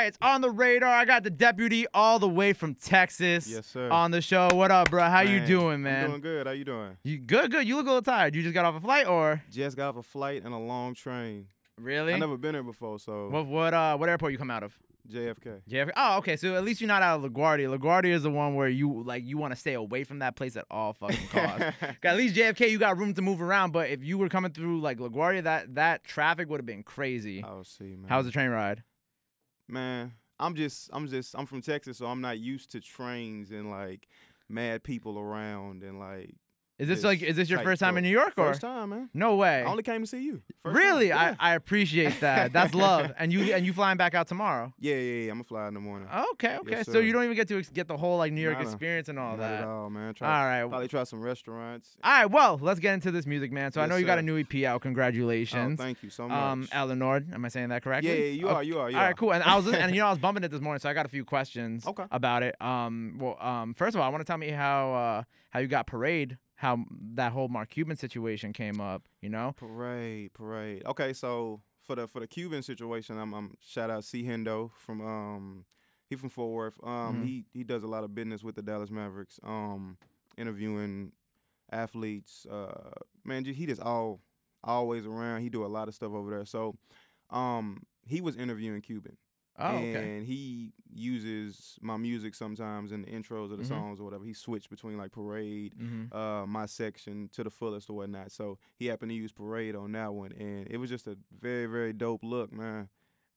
right, it's on the radar. I got the deputy all the way from Texas. Yes, sir. On the show. What up, bro? How you doing, man? I'm doing good. How you doing? You good? You look a little tired. You just got off a flight, or? Just got off a flight and a long train. Really? I never been here before, so. What airport you come out of? JFK. JFK. Oh, okay. So at least you're not out of LaGuardia. LaGuardia is the one where you want to stay away from that place at all fucking costs. At least JFK, you got room to move around. But if you were coming through like LaGuardia, that traffic would have been crazy. I'll see, man. How was the train ride? Man, I'm from Texas, so I'm not used to trains and like mad people around and like. Is this your first time in New York, or? First time, man. No way. I only came to see you. Really? Yeah. I appreciate that. That's love. And you flying back out tomorrow? Yeah. I'm gonna fly in the morning. Okay. Yes, So you don't even get to get the whole like New York Nah, experience and all Not that. at all, man. All right. Probably try some restaurants. All right. Well, let's get into this music, man. So I Yes, know you got sir. a new EP out. Congratulations. Oh, thank you so much. Elinor, am I saying that correctly? Yeah, you are. All right, cool. And I was bumping it this morning, so I got a few questions about it. First of all, I want to tell me how you got Parade, how that whole Mark Cuban situation came up, you know? Parade. Okay, so for the Cuban situation, I'm shout out C Hendo from he from Fort Worth. He does a lot of business with the Dallas Mavericks, interviewing athletes. Man, he just always around. He do a lot of stuff over there. So he was interviewing Cuban. Oh, okay. And he uses my music sometimes in the intros of the songs or whatever. He switched between like Parade, my section, To the Fullest or whatnot. So he happened to use Parade on that one, and it was just a very, very dope look, man.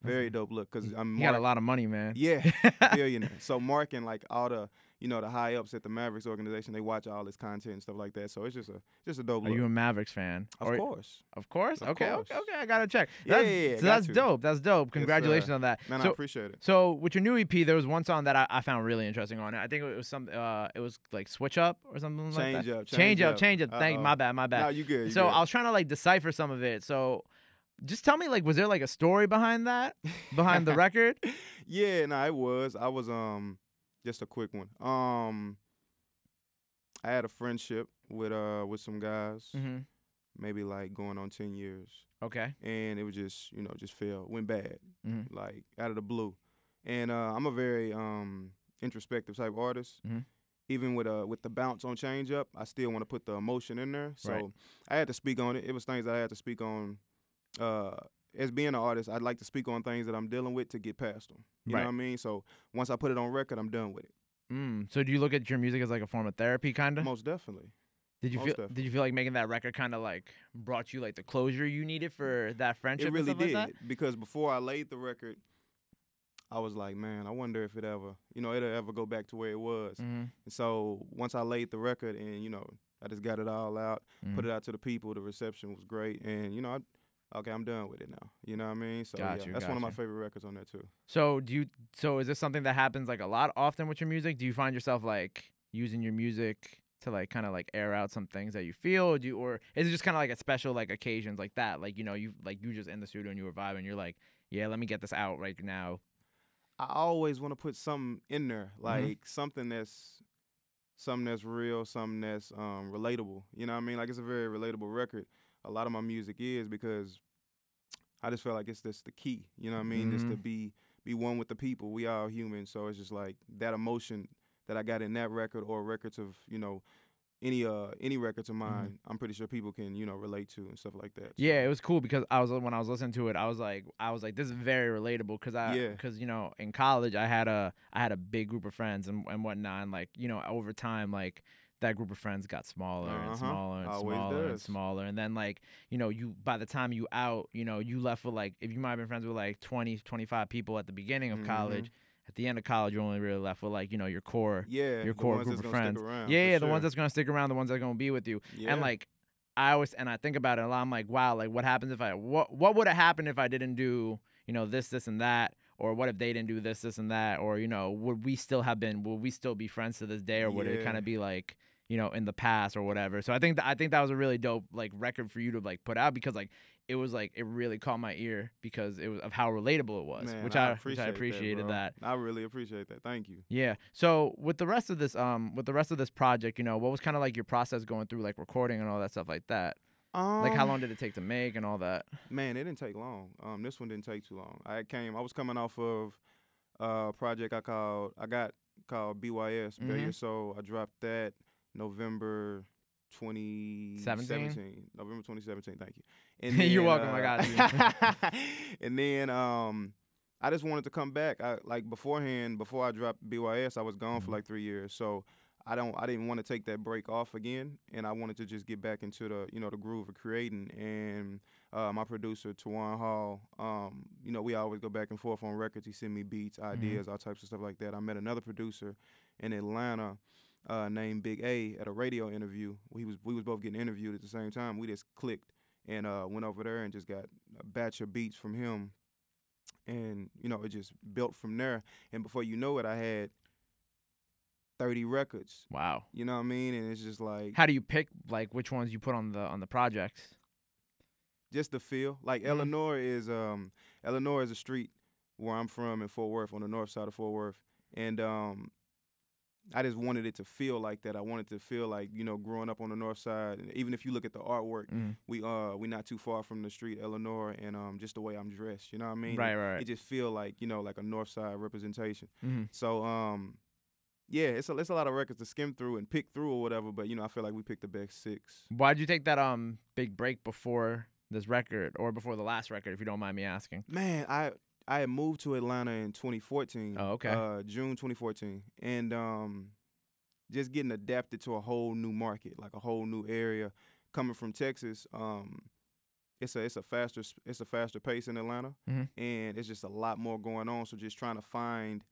Very dope look, because he got a lot of money, man. Yeah, billionaire. So Mark and like all the the high ups at the Mavericks organization, they watch all his content and stuff like that. So it's just a dope look. Are you a Mavericks fan? Of course. Of course. Of Okay. course. Okay. I gotta check. Yeah. So that's dope. That's dope. Congratulations Yes, on that. Man, so, I appreciate it. So with your new EP, there was one song that I found really interesting on it. I think it was it was like Switch Up or something like that. Change up. Thank you. My bad. No, you good. So I was trying to like decipher some of it. So just tell me, like, was there like a story behind that, behind the record? Yeah, no, it was. I was just a quick one. I had a friendship with some guys, maybe like going on 10 years. Okay. And it was just went bad, like out of the blue. And I'm a very introspective type artist. Even with the bounce on Change Up, I still want to put the emotion in there. So I had to speak on it. It was things that I had to speak on. As being an artist, I'd like to speak on things that I'm dealing with to get past them. You know what I mean? So once I put it on record, I'm done with it. So do you look at your music as like a form of therapy, kind of? Most definitely. Did you feel like making that record kind of like brought you like the closure you needed for that friendship? It really and stuff did, like that? because before I laid the record, I was like, man, I wonder if it'll ever go back to where it was. And so once I laid the record and I just got it all out, put it out to the people. The reception was great, and I'm done with it now. You know what I mean? So that's one of my favorite records on there too. So is this something that happens like a lot often with your music? Do you find yourself like using your music to like kind of like air out some things that you feel? Or is it just kind of like a special like occasions like that? Like you just in the studio and you were vibing. You're like, yeah, let me get this out right now. I always want to put something in there, like something that's real, something that's relatable. You know what I mean? Like, it's a very relatable record. A lot of my music is, because I just feel like it's just the key. You know what I mean? Just to be one with the people. We all human, so it's just like that emotion that I got in that record, or records of any records of mine. I'm pretty sure people can relate to and stuff like that. So. Yeah, it was cool because when I was listening to it, I was like this is very relatable, because in college I had a big group of friends and whatnot, and like over time like that group of friends got smaller and smaller and smaller and smaller, and then like you by the time you out you left with like, if you might have been friends with like 20, 25 people at the beginning of college. At the end of college, you're only really left with like your core, core group of friends. The ones that's gonna stick around, the ones that are gonna be with you. Yeah. And like I think about it a lot. I'm like, wow, like what happens if what would have happened if I didn't do this and that, or what if they didn't do this and that, or would we still be friends to this day, or would it kind of be like in the past or whatever. So I think that was a really dope like record for you to like put out, because like it was like it really caught my ear because it was of how relatable it was. Man, which I appreciated that. I really appreciate that. Thank you. Yeah. So with the rest of this project, what was kind of like your process going through like recording and all that stuff like that? Like how long did it take to make and all that? Man, it didn't take long. This one didn't take too long. I was coming off of project I got called BYS, Bare Your Soul. I dropped that November 2017. November 2017. Thank you. And then, you're welcome. I got you. And then I just wanted to come back. Like beforehand, before I dropped BYS, I was gone for like 3 years. So I didn't want to take that break off again, and I wanted to just get back into the groove of creating. And my producer Tawan Hall, we always go back and forth on records. He send me beats, ideas, all types of stuff like that. I met another producer in Atlanta named Big A at a radio interview. We was both getting interviewed at the same time. We just clicked and went over there and just got a batch of beats from him, and it just built from there. And before you know it, I had 30 records. Wow. You know what I mean? And it's just like, how do you pick like which ones you put on the projects? Just the feel. Like Elinor is a street where I'm from in Fort Worth, on the north side of Fort Worth. And I just wanted it to feel like that. I wanted to feel like, growing up on the north side. And even if you look at the artwork, we not too far from the street, Elinor, and just the way I'm dressed, you know what I mean? Right. It just feel like, like a north side representation. So yeah, it's a lot of records to skim through and pick through or whatever, but I feel like we picked the best 6. Why'd you take that big break before this record, or before the last record, if you don't mind me asking? Man, I had moved to Atlanta in 2014. Oh, okay. June 2014, and just getting adapted to a whole new market, like a whole new area. Coming from Texas, it's a faster pace in Atlanta, and it's just a lot more going on. So just trying to find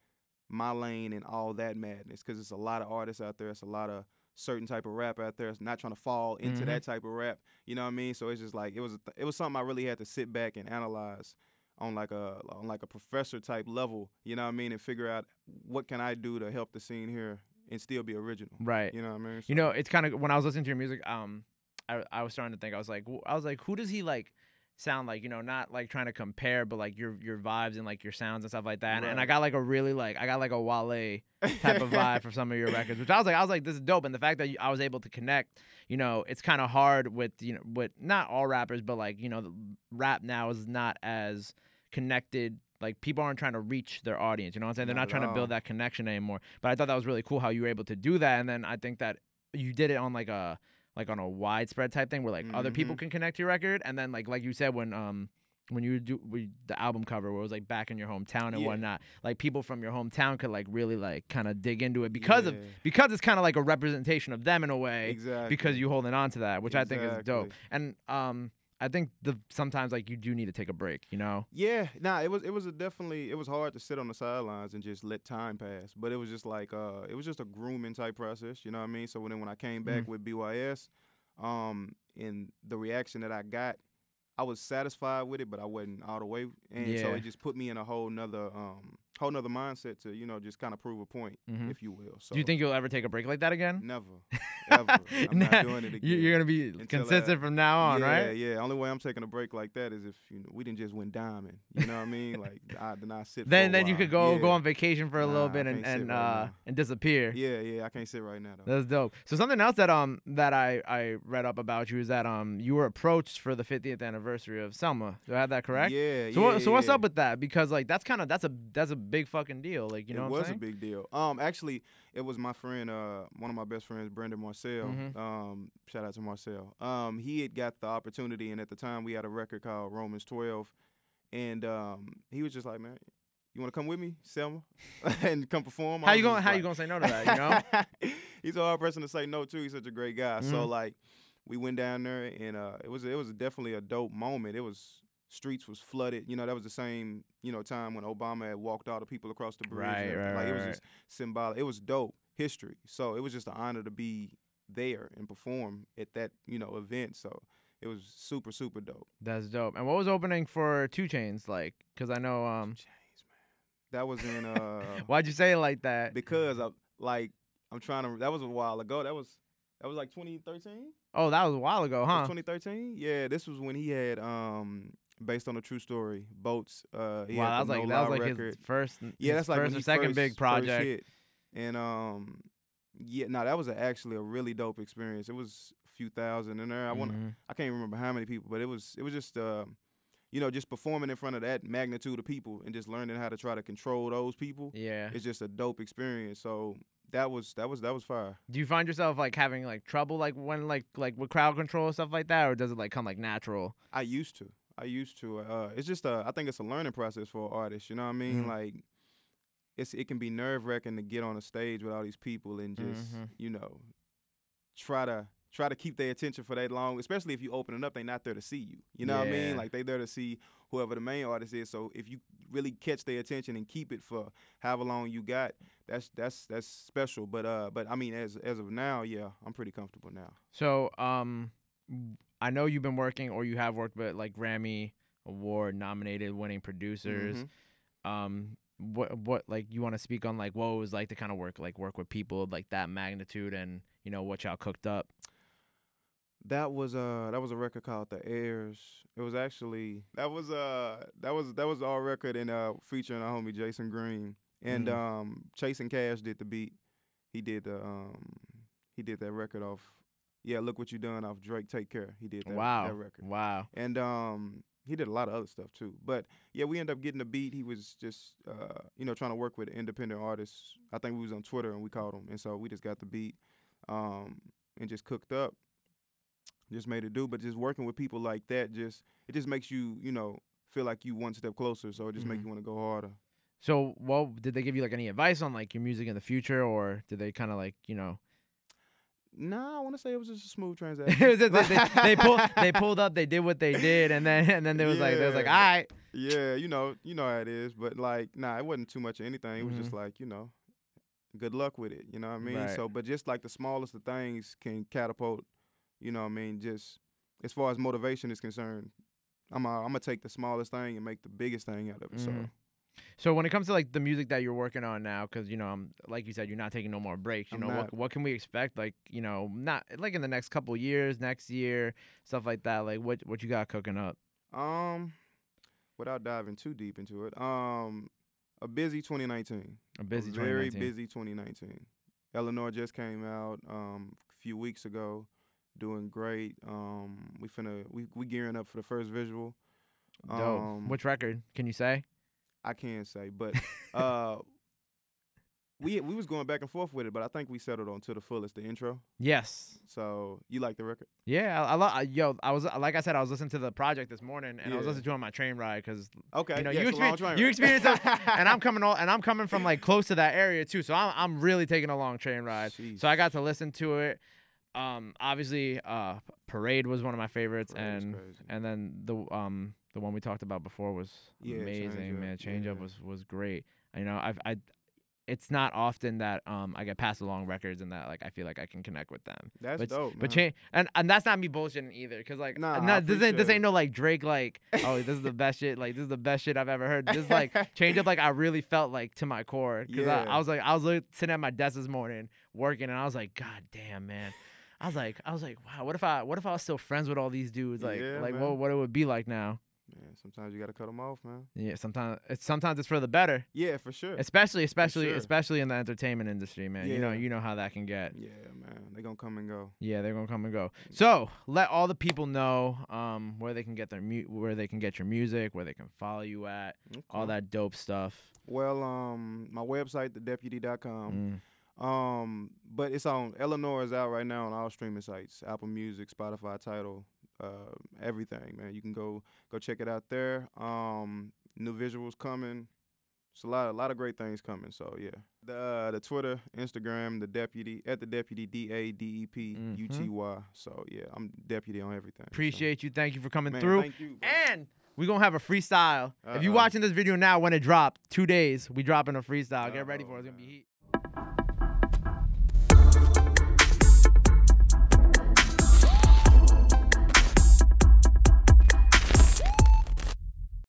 my lane and all that madness, because it's a lot of artists out there. It's a lot of certain type of rap out there. It's not trying to fall into that type of rap. You know what I mean? So it's just like it was something I really had to sit back and analyze on like a professor type level. You know what I mean? And figure out what can I do to help the scene here and still be original. Right. You know what I mean? So, it's kind of, when I was listening to your music, I was starting to think, I was like, who does he like sound like, not like trying to compare, but like your vibes and like your sounds and stuff like that. And I got like a really like, I got like a Wale type of vibe for some of your records, which I was like, this is dope. And the fact that I was able to connect, it's kind of hard with, with not all rappers, but like, the rap now is not as connected. Like, people aren't trying to reach their audience, you know what I'm saying? They're not trying to build that connection anymore. But I thought that was really cool how you were able to do that. And then I think that you did it on like on a widespread type thing where like other people can connect to your record. And then like you said, when you do the album cover where it was like back in your hometown and whatnot, like people from your hometown could like really like kind of dig into it because it's kind of like a representation of them in a way. Exactly. Because you holding on to that, which I think is dope. And I think sometimes like you do need to take a break, Yeah, nah, it was definitely hard to sit on the sidelines and just let time pass. But it was just like it was just a grooming type process, you know what I mean? So when I came back with BYS, and the reaction that I got, I was satisfied with it, but I wasn't all the way. And so it just put me in a whole nother mindset to, just kind of prove a point, if you will. So do you think you'll ever take a break like that again? Never. Ever. I'm not doing it again. You're going to be consistent from now on, right? Yeah. Only way I'm taking a break like that is if, we didn't just win diamond. You know what I mean? Like, then I sit then for a while. you could go on vacation for a little bit and disappear. Yeah, I can't sit right now, though. That's dope. So something else that I read up about you is that you were approached for the 50th anniversary of Selma. Do I have that correct? Yeah. So what's up with that? Because like that's a big fucking deal. Like, you know what I'm saying? It was a big deal. Actually, it was my friend, one of my best friends, Brendan Marcel. Shout out to Marcel. He had got the opportunity, and at the time we had a record called Romans 12, and he was just like, man, you want to come with me, Selma, and come perform? How you gonna say no to that? He's a hard person to say no to. He's such a great guy. So like, we went down there, and it was definitely a dope moment. Streets was flooded. That was the same, time when Obama had walked all the people across the bridge. It was just symbolic. It was dope history. So it was just an honor to be there and perform at that, event. So it was super, super dope. That's dope. And what was opening for 2 Chainz like? Because I know 2 Chainz, man. That was in Why'd you say it like that? Because I'm trying to. That was a while ago. That was like 2013. Oh, that was a while ago, huh? 2013. Yeah, this was when he had based on a true story, Boats. That was like his first. Yeah, that's like first or second big project. Hit. And that was actually a really dope experience. It was a few thousand in there. I can't remember how many people, but it was just you know, just performing in front of that magnitude of people and just learning how to try to control those people. Yeah. It's just a dope experience. So that was fire. Do you find yourself like having like trouble like when like with crowd control and stuff like that, or does it like come like natural? I used to. It's just I think it's a learning process for artists. You know what I mean? Like it can be nerve wracking to get on a stage with all these people and just you know try to keep their attention for that long. Especially if you open it up, they're not there to see you. You know what I mean? Like they there to see whoever the main artist is. So if you really catch their attention and keep it for however long you got, that's special. But I mean as of now, yeah, I'm pretty comfortable now. So I know you've been working or you have worked with like Grammy Award nominated winning producers. What like you want to speak on like what it was like to kind of work with people of like that magnitude and you know what y'all cooked up? That was a record called The Heirs. It was actually that was our record and featuring our homie Jason Green and Chase and Cashe did the beat. He did that record off Look What You Done off Drake Take Care. He did that, that record. Wow. And he did a lot of other stuff too. But yeah, we ended up getting the beat. He was just you know trying to work with independent artists. I think we was on Twitter and we called him, and so we just got the beat and just cooked up. Just made it do, but just working with people like that, it just makes you, you know, feel like you one step closer. So it just makes you want to go harder. So, well, did they give you like any advice on like your music in the future, or did they kind of like, you know? Nah, I want to say it was just a smooth transaction. they pulled up, they did what they did, and then they was like, all right. Yeah, you know how it is, but like, nah, it wasn't too much of anything. It was just like, you know, good luck with it. You know what I mean? Right. So, but just like the smallest of things can catapult. You know what I mean? Just as far as motivation is concerned, I'm gonna take the smallest thing and make the biggest thing out of it. So when it comes to like the music that you're working on now, because you know, like you said, you're not taking no more breaks. You know, what can we expect? Like, you know, not like in the next couple years, next year, stuff like that. Like what you got cooking up? Without diving too deep into it, a busy 2019. Very busy 2019. Elinor just came out a few weeks ago. Doing great. We gearing up for the first visual. Dope. Which record can you say? I can't say, but we was going back and forth with it, but I think we settled on To the Fullest, the intro. Yes. So you like the record? Yeah, I was like I said, I was listening to the project this morning, and I was listening to it on my train ride because you know you experience that, and I'm coming from like close to that area too, so I'm really taking a long train ride. Jeez. So I got to listen to it. Obviously, Parade was one of my favorites, and then the one we talked about before was amazing, man. Change Up was great. You know, it's not often that I get passed along records and that like I feel like I can connect with them. That's dope, man. But and that's not me bullshitting either, cause like this ain't no like Drake like oh this is the best shit, like this is the best shit I've ever heard. This is like Change Up, like I really felt like to my core, cause I was sitting at my desk this morning working, and I was like, God damn, man. I was like, wow, what if I was still friends with all these dudes? Like what it would be like now. Yeah, sometimes you gotta cut them off, man. Yeah, sometimes it's for the better. Yeah, for sure. Especially in the entertainment industry, man. Yeah. You know how that can get. Yeah, man. They're gonna come and go. Yeah, they're gonna come and go. So let all the people know where they can get where they can get your music, where they can follow you at, all that dope stuff. Well, my website, thedeputy.com. But it's on. Elinor is out right now on all streaming sites: Apple Music, Spotify, Tidal, everything. Man, you can go check it out there. New visuals coming. It's a lot of great things coming. So yeah, the Twitter, Instagram, the Deputy at the Deputy DADEPUTY. So yeah, I'm Deputy on everything. Appreciate you. Thank you for coming through. Thank you, bro. And we're gonna have a freestyle. If you're watching this video now, when it dropped, 2 days, we dropping a freestyle. Get ready for it. It's gonna be heat.